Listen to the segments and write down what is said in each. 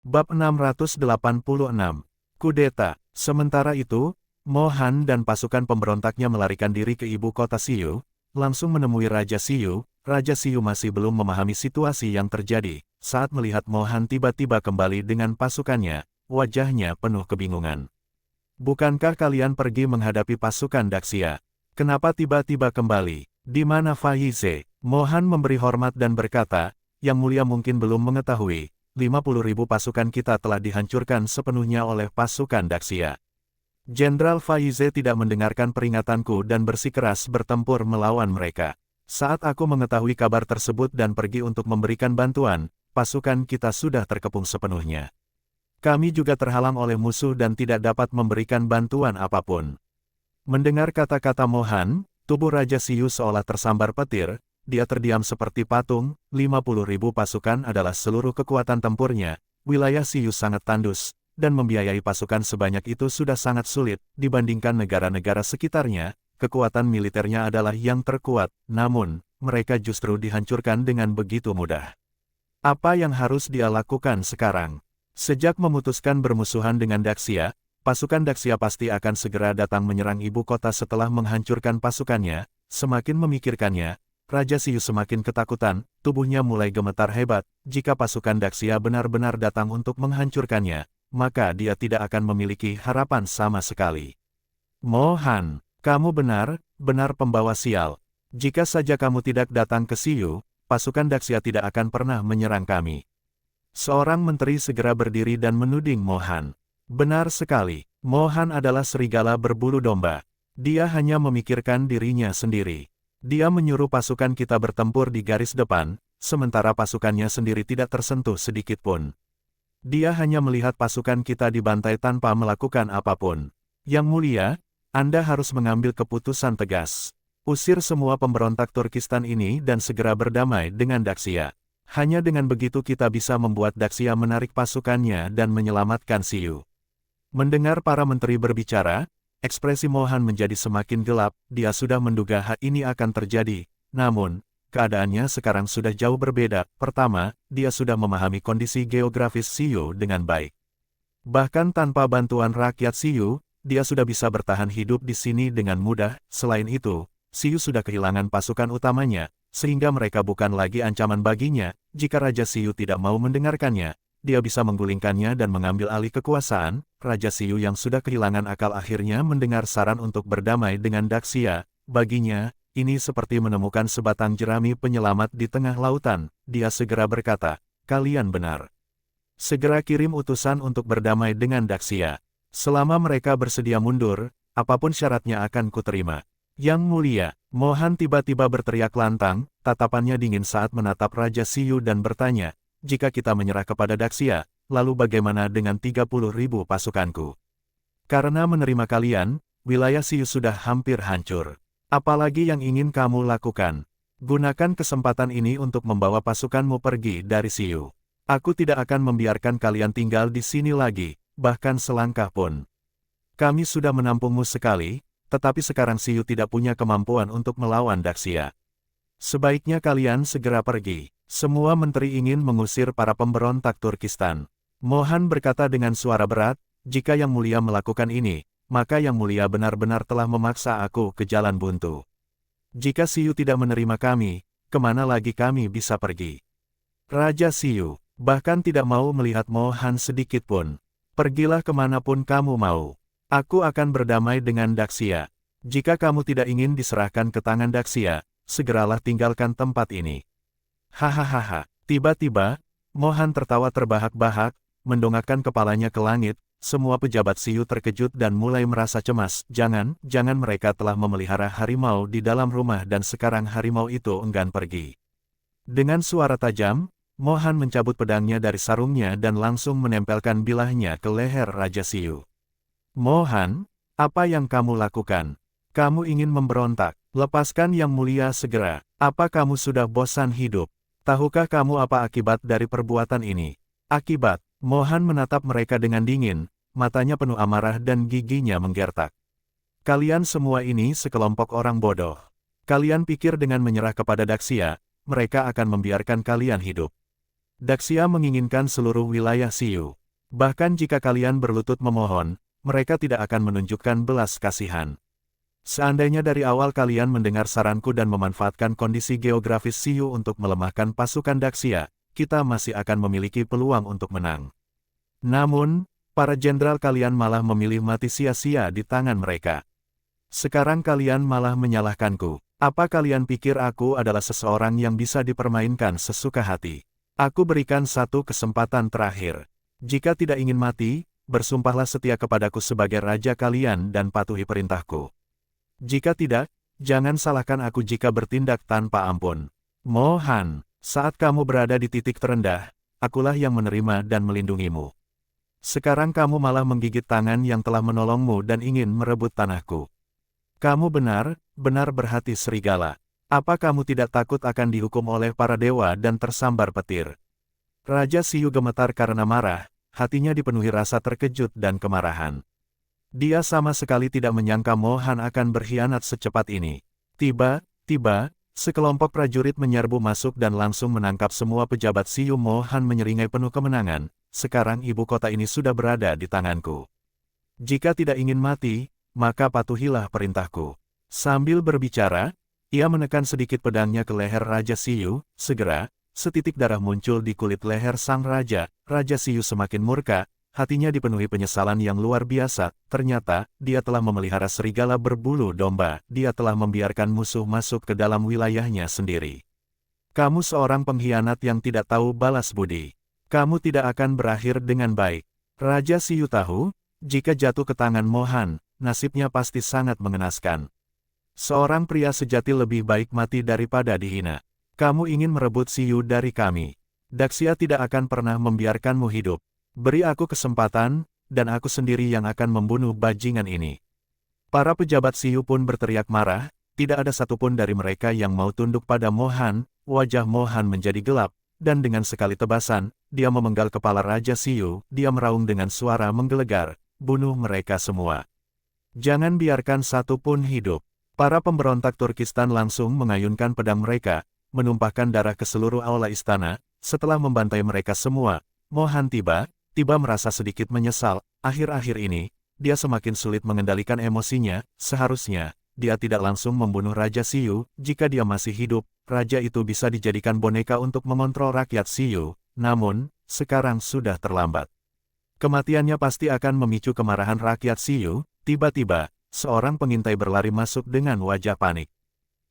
Bab 686. Kudeta. Sementara itu, Mohan dan pasukan pemberontaknya melarikan diri ke ibu kota Siyu, langsung menemui Raja Siyu. Raja Siyu masih belum memahami situasi yang terjadi. Saat melihat Mohan tiba-tiba kembali dengan pasukannya, wajahnya penuh kebingungan. Bukankah kalian pergi menghadapi pasukan Daxia? Kenapa tiba-tiba kembali? Di mana Faize? Mohan memberi hormat dan berkata, Yang Mulia mungkin belum mengetahui. 50.000 pasukan kita telah dihancurkan sepenuhnya oleh pasukan Daxia. Jenderal Faize tidak mendengarkan peringatanku dan bersikeras bertempur melawan mereka. Saat aku mengetahui kabar tersebut dan pergi untuk memberikan bantuan, pasukan kita sudah terkepung sepenuhnya. Kami juga terhalang oleh musuh dan tidak dapat memberikan bantuan apapun. Mendengar kata-kata Mohan, tubuh Raja Siyu seolah tersambar petir. Dia terdiam seperti patung. 50.000 pasukan adalah seluruh kekuatan tempurnya. Wilayah Siyu sangat tandus, dan membiayai pasukan sebanyak itu sudah sangat sulit. Dibandingkan negara-negara sekitarnya, kekuatan militernya adalah yang terkuat, namun, mereka justru dihancurkan dengan begitu mudah. Apa yang harus dia lakukan sekarang? Sejak memutuskan bermusuhan dengan Daxia, pasukan Daxia pasti akan segera datang menyerang ibu kota setelah menghancurkan pasukannya. Semakin memikirkannya, Raja Siyu semakin ketakutan, tubuhnya mulai gemetar hebat. Jika pasukan Daxia benar-benar datang untuk menghancurkannya, maka dia tidak akan memiliki harapan sama sekali. Mohan, kamu benar pembawa sial. Jika saja kamu tidak datang ke Siyu, pasukan Daxia tidak akan pernah menyerang kami. Seorang menteri segera berdiri dan menuding Mohan. Benar sekali, Mohan adalah serigala berbulu domba. Dia hanya memikirkan dirinya sendiri. Dia menyuruh pasukan kita bertempur di garis depan, sementara pasukannya sendiri tidak tersentuh sedikit pun. Dia hanya melihat pasukan kita dibantai tanpa melakukan apapun. Yang Mulia, Anda harus mengambil keputusan tegas. Usir semua pemberontak Turkistan ini dan segera berdamai dengan Daxia. Hanya dengan begitu kita bisa membuat Daxia menarik pasukannya dan menyelamatkan Siyu. Mendengar para menteri berbicara, ekspresi Mohan menjadi semakin gelap. Dia sudah menduga hal ini akan terjadi. Namun, keadaannya sekarang sudah jauh berbeda. Pertama, dia sudah memahami kondisi geografis Siyu dengan baik. Bahkan tanpa bantuan rakyat Siyu, dia sudah bisa bertahan hidup di sini dengan mudah. Selain itu, Siyu sudah kehilangan pasukan utamanya, sehingga mereka bukan lagi ancaman baginya. Jika Raja Siyu tidak mau mendengarkannya, dia bisa menggulingkannya dan mengambil alih kekuasaan. Raja Siyu yang sudah kehilangan akal akhirnya mendengar saran untuk berdamai dengan Daxia. Baginya, ini seperti menemukan sebatang jerami penyelamat di tengah lautan. Dia segera berkata, kalian benar. Segera kirim utusan untuk berdamai dengan Daxia. Selama mereka bersedia mundur, apapun syaratnya akan kuterima. Yang Mulia, Mohan tiba-tiba berteriak lantang, tatapannya dingin saat menatap Raja Siyu dan bertanya, jika kita menyerah kepada Daxia, lalu bagaimana dengan 30.000 pasukanku? Karena menerima kalian, wilayah Siyu sudah hampir hancur. Apalagi yang ingin kamu lakukan? Gunakan kesempatan ini untuk membawa pasukanmu pergi dari Siyu. Aku tidak akan membiarkan kalian tinggal di sini lagi, bahkan selangkah pun. Kami sudah menampungmu sekali, tetapi sekarang Siyu tidak punya kemampuan untuk melawan Daxia. Sebaiknya kalian segera pergi. Semua menteri ingin mengusir para pemberontak Turkistan. Mohan berkata dengan suara berat, jika Yang Mulia melakukan ini, maka Yang Mulia benar-benar telah memaksa aku ke jalan buntu. Jika Siyu tidak menerima kami, kemana lagi kami bisa pergi? Raja Siyu, bahkan tidak mau melihat Mohan sedikit pun. Pergilah kemanapun kamu mau. Aku akan berdamai dengan Daxia. Jika kamu tidak ingin diserahkan ke tangan Daxia, segeralah tinggalkan tempat ini. Hahaha, tiba-tiba, Mohan tertawa terbahak-bahak, mendongakkan kepalanya ke langit. Semua pejabat Siyu terkejut dan mulai merasa cemas. Jangan mereka telah memelihara harimau di dalam rumah dan sekarang harimau itu enggan pergi. Dengan suara tajam, Mohan mencabut pedangnya dari sarungnya dan langsung menempelkan bilahnya ke leher Raja Siyu. Mohan, apa yang kamu lakukan? Kamu ingin memberontak? Lepaskan Yang Mulia segera. Apa kamu sudah bosan hidup? Tahukah kamu apa akibat dari perbuatan ini? Akibat, Mohan menatap mereka dengan dingin, matanya penuh amarah dan giginya menggertak. Kalian semua ini sekelompok orang bodoh. Kalian pikir dengan menyerah kepada Daxia, mereka akan membiarkan kalian hidup. Daxia menginginkan seluruh wilayah Siyu. Bahkan jika kalian berlutut memohon, mereka tidak akan menunjukkan belas kasihan. Seandainya dari awal kalian mendengar saranku dan memanfaatkan kondisi geografis Siyu untuk melemahkan pasukan Daxia, kita masih akan memiliki peluang untuk menang. Namun, para jenderal kalian malah memilih mati sia-sia di tangan mereka. Sekarang kalian malah menyalahkanku. Apa kalian pikir aku adalah seseorang yang bisa dipermainkan sesuka hati? Aku berikan satu kesempatan terakhir. Jika tidak ingin mati, bersumpahlah setia kepadaku sebagai raja kalian dan patuhi perintahku. Jika tidak, jangan salahkan aku jika bertindak tanpa ampun. Mo Han, saat kamu berada di titik terendah, akulah yang menerima dan melindungimu. Sekarang kamu malah menggigit tangan yang telah menolongmu dan ingin merebut tanahku. Kamu benar berhati serigala. Apa kamu tidak takut akan dihukum oleh para dewa dan tersambar petir? Raja Siyu gemetar karena marah, hatinya dipenuhi rasa terkejut dan kemarahan. Dia sama sekali tidak menyangka Mo Han akan berkhianat secepat ini. Tiba-tiba, sekelompok prajurit menyerbu masuk dan langsung menangkap semua pejabat Siyu. Mo Han menyeringai penuh kemenangan, sekarang ibu kota ini sudah berada di tanganku. Jika tidak ingin mati, maka patuhilah perintahku. Sambil berbicara, ia menekan sedikit pedangnya ke leher Raja Siyu. Segera, setitik darah muncul di kulit leher sang raja. Raja Siyu semakin murka. Hatinya dipenuhi penyesalan yang luar biasa. Ternyata, dia telah memelihara serigala berbulu domba. Dia telah membiarkan musuh masuk ke dalam wilayahnya sendiri. Kamu seorang pengkhianat yang tidak tahu balas budi. Kamu tidak akan berakhir dengan baik. Raja Siyu tahu, jika jatuh ke tangan Mo Han, nasibnya pasti sangat mengenaskan. Seorang pria sejati lebih baik mati daripada dihina. Kamu ingin merebut Siyu dari kami. Daxia tidak akan pernah membiarkanmu hidup. Beri aku kesempatan, dan aku sendiri yang akan membunuh bajingan ini. Para pejabat Siyu pun berteriak marah, tidak ada satupun dari mereka yang mau tunduk pada Mo Han. Wajah Mo Han menjadi gelap, dan dengan sekali tebasan, dia memenggal kepala Raja Siyu. Dia meraung dengan suara menggelegar, bunuh mereka semua. Jangan biarkan satupun hidup. Para pemberontak Turkistan langsung mengayunkan pedang mereka, menumpahkan darah ke seluruh aula istana. Setelah membantai mereka semua, Mo Han tiba merasa sedikit menyesal. Akhir-akhir ini, dia semakin sulit mengendalikan emosinya. Seharusnya, dia tidak langsung membunuh Raja Siyu. Jika dia masih hidup, raja itu bisa dijadikan boneka untuk mengontrol rakyat Siyu. Namun, sekarang sudah terlambat. Kematiannya pasti akan memicu kemarahan rakyat Siyu. Tiba-tiba, seorang pengintai berlari masuk dengan wajah panik.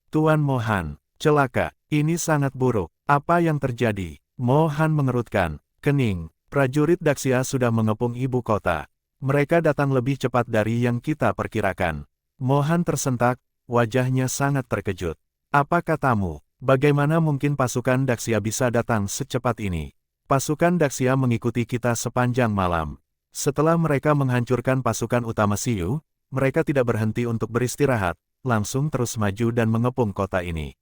Tuan Mo Han, celaka, ini sangat buruk. Apa yang terjadi? Mo Han mengerutkan kening. Prajurit Daxia sudah mengepung ibu kota. Mereka datang lebih cepat dari yang kita perkirakan. Mo Han tersentak, wajahnya sangat terkejut. Apa katamu? Bagaimana mungkin pasukan Daxia bisa datang secepat ini? Pasukan Daxia mengikuti kita sepanjang malam. Setelah mereka menghancurkan pasukan utama Siyu, mereka tidak berhenti untuk beristirahat, langsung terus maju dan mengepung kota ini.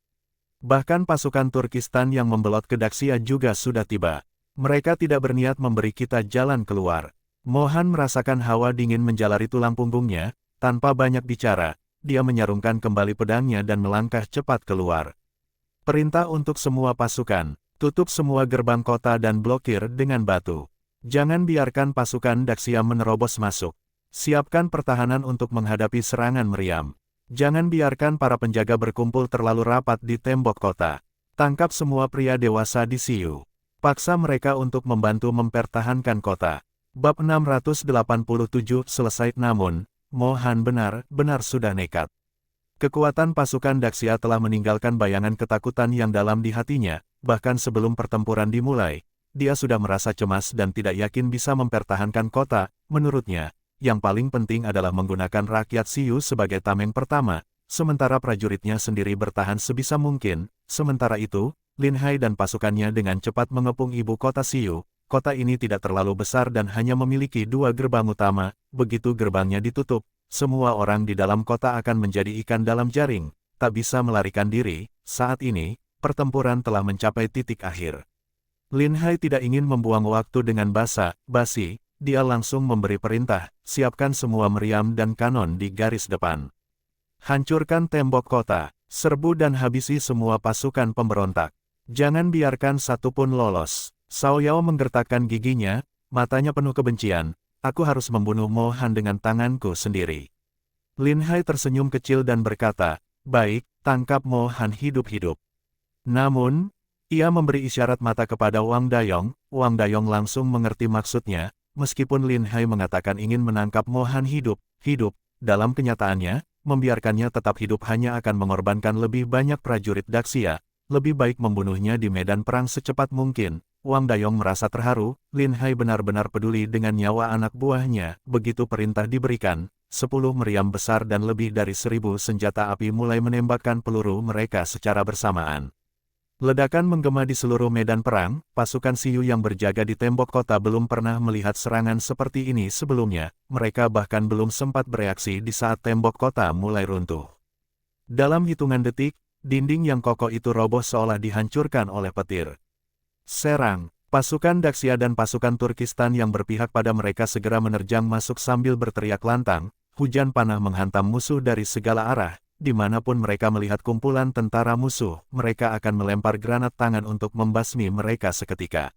Bahkan pasukan Turkistan yang membelot ke Daxia juga sudah tiba. Mereka tidak berniat memberi kita jalan keluar. Mo Han merasakan hawa dingin menjalari tulang punggungnya. Tanpa banyak bicara, dia menyarungkan kembali pedangnya dan melangkah cepat keluar. Perintah untuk semua pasukan, tutup semua gerbang kota dan blokir dengan batu. Jangan biarkan pasukan Daxia menerobos masuk. Siapkan pertahanan untuk menghadapi serangan meriam. Jangan biarkan para penjaga berkumpul terlalu rapat di tembok kota. Tangkap semua pria dewasa di Siyu. Paksa mereka untuk membantu mempertahankan kota. Bab 687 selesai. Namun, Mo Han benar-benar sudah nekat. Kekuatan pasukan Daxia telah meninggalkan bayangan ketakutan yang dalam di hatinya. Bahkan sebelum pertempuran dimulai, dia sudah merasa cemas dan tidak yakin bisa mempertahankan kota. Menurutnya, yang paling penting adalah menggunakan rakyat Siyu sebagai tameng pertama, sementara prajuritnya sendiri bertahan sebisa mungkin. Sementara itu, Lin Hai dan pasukannya dengan cepat mengepung ibu kota Siyu. Kota ini tidak terlalu besar dan hanya memiliki 2 gerbang utama. Begitu gerbangnya ditutup, semua orang di dalam kota akan menjadi ikan dalam jaring, tak bisa melarikan diri. Saat ini, pertempuran telah mencapai titik akhir. Lin Hai tidak ingin membuang waktu dengan basa-basi. Dia langsung memberi perintah, siapkan semua meriam dan kanon di garis depan. Hancurkan tembok kota, serbu dan habisi semua pasukan pemberontak. Jangan biarkan satupun lolos. Xiao Yao menggertakkan giginya, matanya penuh kebencian. Aku harus membunuh Mo Han dengan tanganku sendiri. Lin Hai tersenyum kecil dan berkata, baik, tangkap Mo Han hidup-hidup. Namun, ia memberi isyarat mata kepada Wang Dayong. Wang Dayong langsung mengerti maksudnya, meskipun Lin Hai mengatakan ingin menangkap Mo Han hidup-hidup, dalam kenyataannya, membiarkannya tetap hidup hanya akan mengorbankan lebih banyak prajurit Daxia. Lebih baik membunuhnya di medan perang secepat mungkin. Wang Dayong merasa terharu, Lin Hai benar-benar peduli dengan nyawa anak buahnya. Begitu perintah diberikan, 10 meriam besar dan lebih dari 1000 senjata api mulai menembakkan peluru mereka secara bersamaan. Ledakan menggema di seluruh medan perang, pasukan Siyu yang berjaga di tembok kota belum pernah melihat serangan seperti ini sebelumnya, mereka bahkan belum sempat bereaksi di saat tembok kota mulai runtuh. Dalam hitungan detik, dinding yang kokoh itu roboh seolah dihancurkan oleh petir. Serang! Pasukan Daxia dan pasukan Turkistan yang berpihak pada mereka segera menerjang masuk sambil berteriak lantang, hujan panah menghantam musuh dari segala arah, dimanapun mereka melihat kumpulan tentara musuh, mereka akan melempar granat tangan untuk membasmi mereka seketika.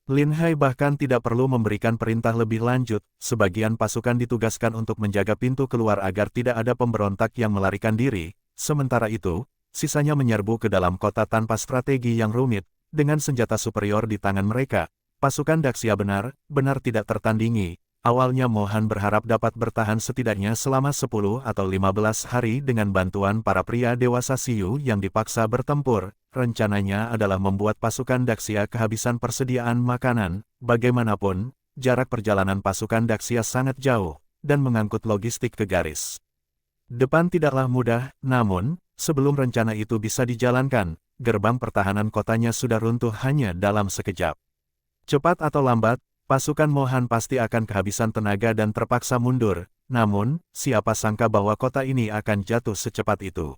Lin Hai bahkan tidak perlu memberikan perintah lebih lanjut, sebagian pasukan ditugaskan untuk menjaga pintu keluar agar tidak ada pemberontak yang melarikan diri, sementara itu, sisanya menyerbu ke dalam kota tanpa strategi yang rumit. Dengan senjata superior di tangan mereka, pasukan Daxia benar-benar tidak tertandingi. Awalnya Mo Han berharap dapat bertahan setidaknya selama 10 atau 15 hari dengan bantuan para pria dewasa Siyu yang dipaksa bertempur. Rencananya adalah membuat pasukan Daxia kehabisan persediaan makanan. Bagaimanapun, jarak perjalanan pasukan Daxia sangat jauh, dan mengangkut logistik ke garis depan tidaklah mudah, namun, sebelum rencana itu bisa dijalankan, gerbang pertahanan kotanya sudah runtuh hanya dalam sekejap. Cepat atau lambat, pasukan Mo Han pasti akan kehabisan tenaga dan terpaksa mundur, namun, siapa sangka bahwa kota ini akan jatuh secepat itu.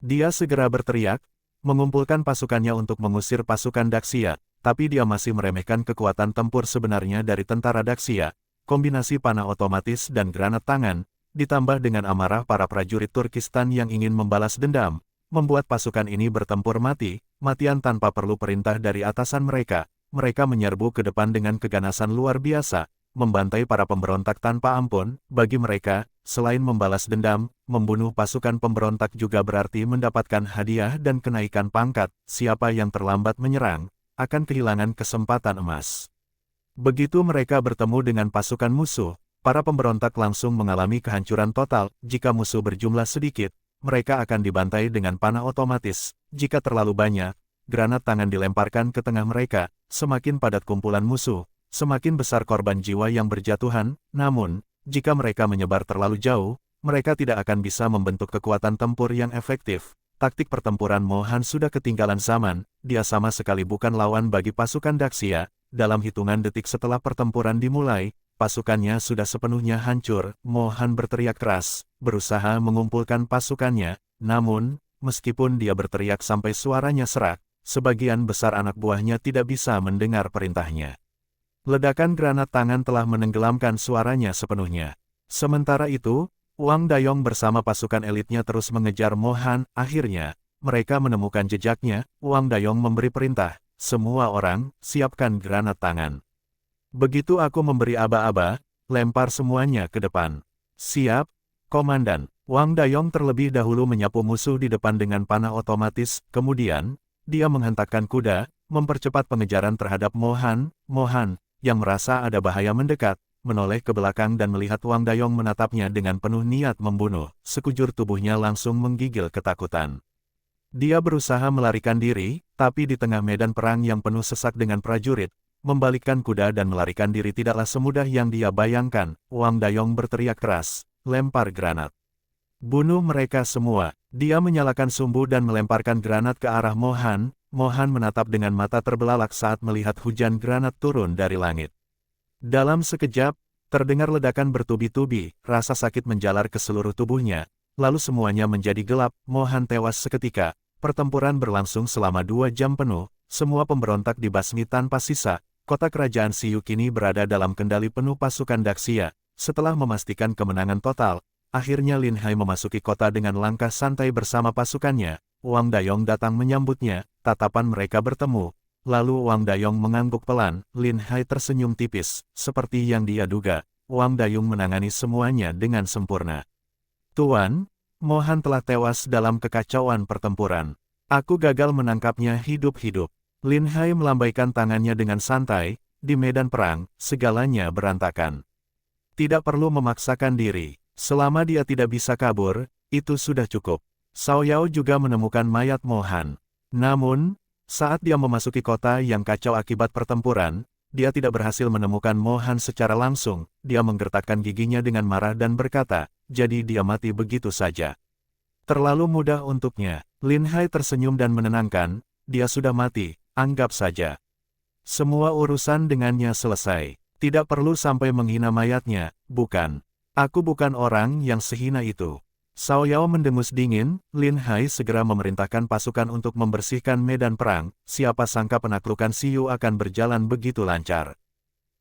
Dia segera berteriak, mengumpulkan pasukannya untuk mengusir pasukan Daxia, tapi dia masih meremehkan kekuatan tempur sebenarnya dari tentara Daxia, kombinasi panah otomatis dan granat tangan, ditambah dengan amarah para prajurit Turkistan yang ingin membalas dendam, membuat pasukan ini bertempur mati-matian tanpa perlu perintah dari atasan mereka. Mereka menyerbu ke depan dengan keganasan luar biasa, membantai para pemberontak tanpa ampun. Bagi mereka, selain membalas dendam, membunuh pasukan pemberontak juga berarti mendapatkan hadiah dan kenaikan pangkat. Siapa yang terlambat menyerang, akan kehilangan kesempatan emas. Begitu mereka bertemu dengan pasukan musuh, para pemberontak langsung mengalami kehancuran total. Jika musuh berjumlah sedikit, mereka akan dibantai dengan panah otomatis. Jika terlalu banyak, granat tangan dilemparkan ke tengah mereka. Semakin padat kumpulan musuh, semakin besar korban jiwa yang berjatuhan. Namun, jika mereka menyebar terlalu jauh, mereka tidak akan bisa membentuk kekuatan tempur yang efektif. Taktik pertempuran Mo Han sudah ketinggalan zaman, dia sama sekali bukan lawan bagi pasukan Daxia. Dalam hitungan detik setelah pertempuran dimulai, pasukannya sudah sepenuhnya hancur. Mo Han berteriak keras, berusaha mengumpulkan pasukannya, namun, meskipun dia berteriak sampai suaranya serak, sebagian besar anak buahnya tidak bisa mendengar perintahnya. Ledakan granat tangan telah menenggelamkan suaranya sepenuhnya. Sementara itu, Wang Dayong bersama pasukan elitnya terus mengejar Mo Han. Akhirnya, mereka menemukan jejaknya. Wang Dayong memberi perintah, semua orang, siapkan granat tangan. Begitu aku memberi aba-aba, lempar semuanya ke depan. Siap, Komandan. Wang Dayong terlebih dahulu menyapu musuh di depan dengan panah otomatis, kemudian, dia menghentakkan kuda, mempercepat pengejaran terhadap Mo Han. Mo Han, yang merasa ada bahaya mendekat, menoleh ke belakang dan melihat Wang Dayong menatapnya dengan penuh niat membunuh. Sekujur tubuhnya langsung menggigil ketakutan. Dia berusaha melarikan diri, tapi di tengah medan perang yang penuh sesak dengan prajurit, membalikkan kuda dan melarikan diri tidaklah semudah yang dia bayangkan. Wang Dayong berteriak keras, lempar granat. Bunuh mereka semua. Dia menyalakan sumbu dan melemparkan granat ke arah Mo Han. Mo Han menatap dengan mata terbelalak saat melihat hujan granat turun dari langit. Dalam sekejap, terdengar ledakan bertubi-tubi, rasa sakit menjalar ke seluruh tubuhnya, lalu semuanya menjadi gelap. Mo Han tewas seketika. Pertempuran berlangsung selama 2 jam penuh, semua pemberontak dibasmi tanpa sisa. Kota kerajaan Siyu kini berada dalam kendali penuh pasukan Daxia. Setelah memastikan kemenangan total, akhirnya Lin Hai memasuki kota dengan langkah santai bersama pasukannya. Wang Dayong datang menyambutnya, tatapan mereka bertemu, lalu Wang Dayong mengangguk pelan. Lin Hai tersenyum tipis, seperti yang dia duga. Wang Dayong menangani semuanya dengan sempurna. Tuan, Mohan telah tewas dalam kekacauan pertempuran. Aku gagal menangkapnya hidup-hidup. Lin Hai melambaikan tangannya dengan santai. Di medan perang, segalanya berantakan. Tidak perlu memaksakan diri. Selama dia tidak bisa kabur, itu sudah cukup. Cao Yao juga menemukan mayat Mohan. Namun, saat dia memasuki kota yang kacau akibat pertempuran, dia tidak berhasil menemukan Mohan secara langsung. Dia menggertakkan giginya dengan marah dan berkata, jadi dia mati begitu saja. Terlalu mudah untuknya. Lin Hai tersenyum dan menenangkan, dia sudah mati, anggap saja. Semua urusan dengannya selesai. Tidak perlu sampai menghina mayatnya, bukan. Aku bukan orang yang sehina itu. Cao Yao mendengus dingin. Lin Hai segera memerintahkan pasukan untuk membersihkan medan perang. Siapa sangka penaklukan Siyu akan berjalan begitu lancar.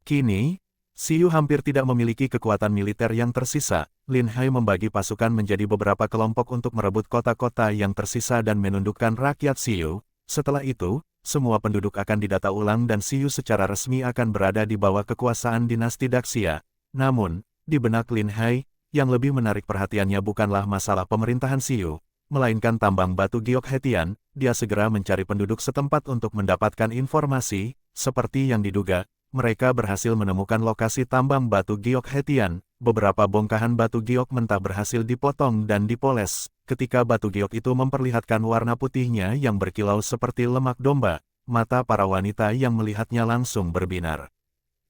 Kini, Siyu hampir tidak memiliki kekuatan militer yang tersisa. Lin Hai membagi pasukan menjadi beberapa kelompok untuk merebut kota-kota yang tersisa dan menundukkan rakyat Siyu. Setelah itu, semua penduduk akan didata ulang dan Siyu secara resmi akan berada di bawah kekuasaan dinasti Daxia. Namun, di benak Lin Hai, yang lebih menarik perhatiannya bukanlah masalah pemerintahan Siyu, melainkan tambang batu giok Hetian. Dia segera mencari penduduk setempat untuk mendapatkan informasi. Seperti yang diduga, mereka berhasil menemukan lokasi tambang batu giok Hetian. Beberapa bongkahan batu giok mentah berhasil dipotong dan dipoles. Ketika batu giok itu memperlihatkan warna putihnya yang berkilau seperti lemak domba, mata para wanita yang melihatnya langsung berbinar.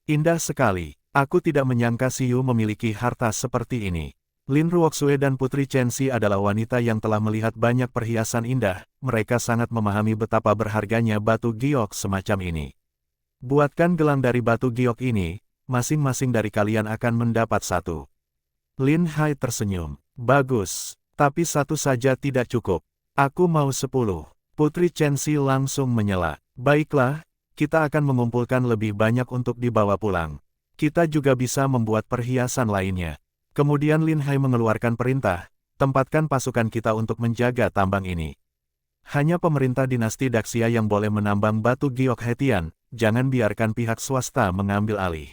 Indah sekali. Aku tidak menyangka Siyu memiliki harta seperti ini. Lin Ruoxue dan Putri Chen Xi adalah wanita yang telah melihat banyak perhiasan indah. Mereka sangat memahami betapa berharganya batu giok semacam ini. Buatkan gelang dari batu giok ini, masing-masing dari kalian akan mendapat satu. Lin Hai tersenyum. Bagus, tapi satu saja tidak cukup. Aku mau 10. Putri Chen Xi langsung menyela. Baiklah, kita akan mengumpulkan lebih banyak untuk dibawa pulang. Kita juga bisa membuat perhiasan lainnya. Kemudian Lin Hai mengeluarkan perintah, tempatkan pasukan kita untuk menjaga tambang ini. Hanya pemerintah dinasti Daxia yang boleh menambang batu giok Hetian, jangan biarkan pihak swasta mengambil alih.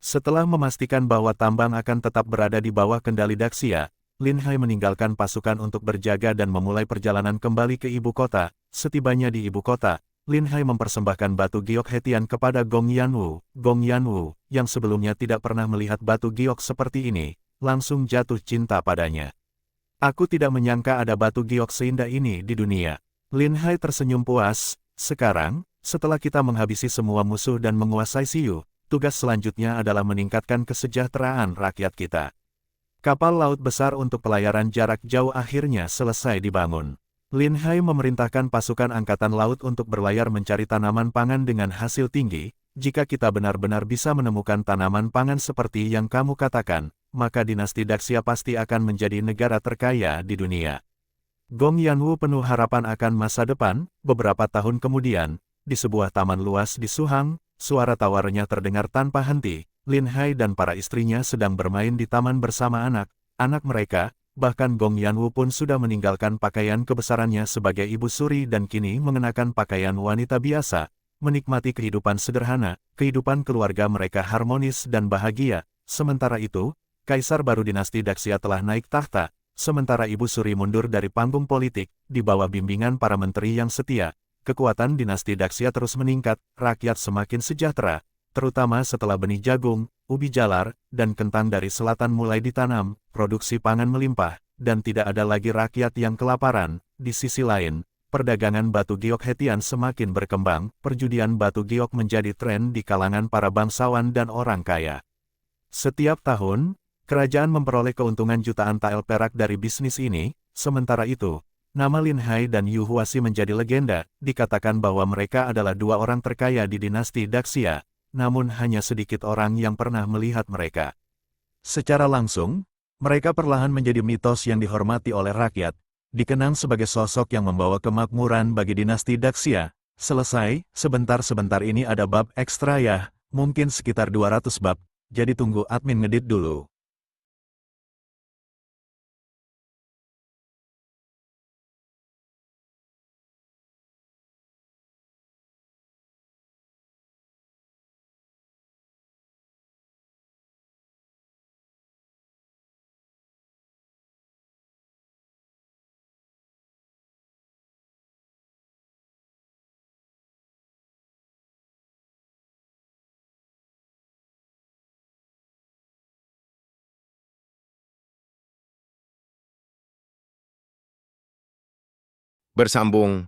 Setelah memastikan bahwa tambang akan tetap berada di bawah kendali Daxia, Lin Hai meninggalkan pasukan untuk berjaga dan memulai perjalanan kembali ke ibu kota. Setibanya di ibu kota, Lin Hai mempersembahkan batu giok Hetian kepada Gong Yanwu. Gong Yanwu, yang sebelumnya tidak pernah melihat batu giok seperti ini, langsung jatuh cinta padanya. Aku tidak menyangka ada batu giok seindah ini di dunia. Lin Hai tersenyum puas. Sekarang, setelah kita menghabisi semua musuh dan menguasai Siyu, tugas selanjutnya adalah meningkatkan kesejahteraan rakyat kita. Kapal laut besar untuk pelayaran jarak jauh akhirnya selesai dibangun. Lin Hai memerintahkan pasukan angkatan laut untuk berlayar mencari tanaman pangan dengan hasil tinggi. Jika kita benar-benar bisa menemukan tanaman pangan seperti yang kamu katakan, maka dinasti Daxia pasti akan menjadi negara terkaya di dunia. Gong Yanwu penuh harapan akan masa depan. Beberapa tahun kemudian, di sebuah taman luas di Suhang, suara tawarnya terdengar tanpa henti. Lin Hai dan para istrinya sedang bermain di taman bersama anak mereka. Bahkan Gong Yanwu pun sudah meninggalkan pakaian kebesarannya sebagai ibu suri dan kini mengenakan pakaian wanita biasa, menikmati kehidupan sederhana. Kehidupan keluarga mereka harmonis dan bahagia. Sementara itu, Kaisar baru dinasti Daxia telah naik tahta, sementara ibu suri mundur dari panggung politik, di bawah bimbingan para menteri yang setia. Kekuatan dinasti Daxia terus meningkat, rakyat semakin sejahtera, terutama setelah benih jagung, ubi jalar, dan kentang dari selatan mulai ditanam, produksi pangan melimpah, dan tidak ada lagi rakyat yang kelaparan. Di sisi lain, perdagangan batu giok Hetian semakin berkembang, perjudian batu giok menjadi tren di kalangan para bangsawan dan orang kaya. Setiap tahun, kerajaan memperoleh keuntungan jutaan tael perak dari bisnis ini. Sementara itu, nama Lin Hai dan Yu Huasi menjadi legenda. Dikatakan bahwa mereka adalah dua orang terkaya di dinasti Daxia, namun hanya sedikit orang yang pernah melihat mereka. Secara langsung, mereka perlahan menjadi mitos yang dihormati oleh rakyat, dikenang sebagai sosok yang membawa kemakmuran bagi dinasti Daxia. Selesai, sebentar-sebentar ini ada bab ekstra ya, mungkin sekitar 200 bab, jadi tunggu admin ngedit dulu. Bersambung,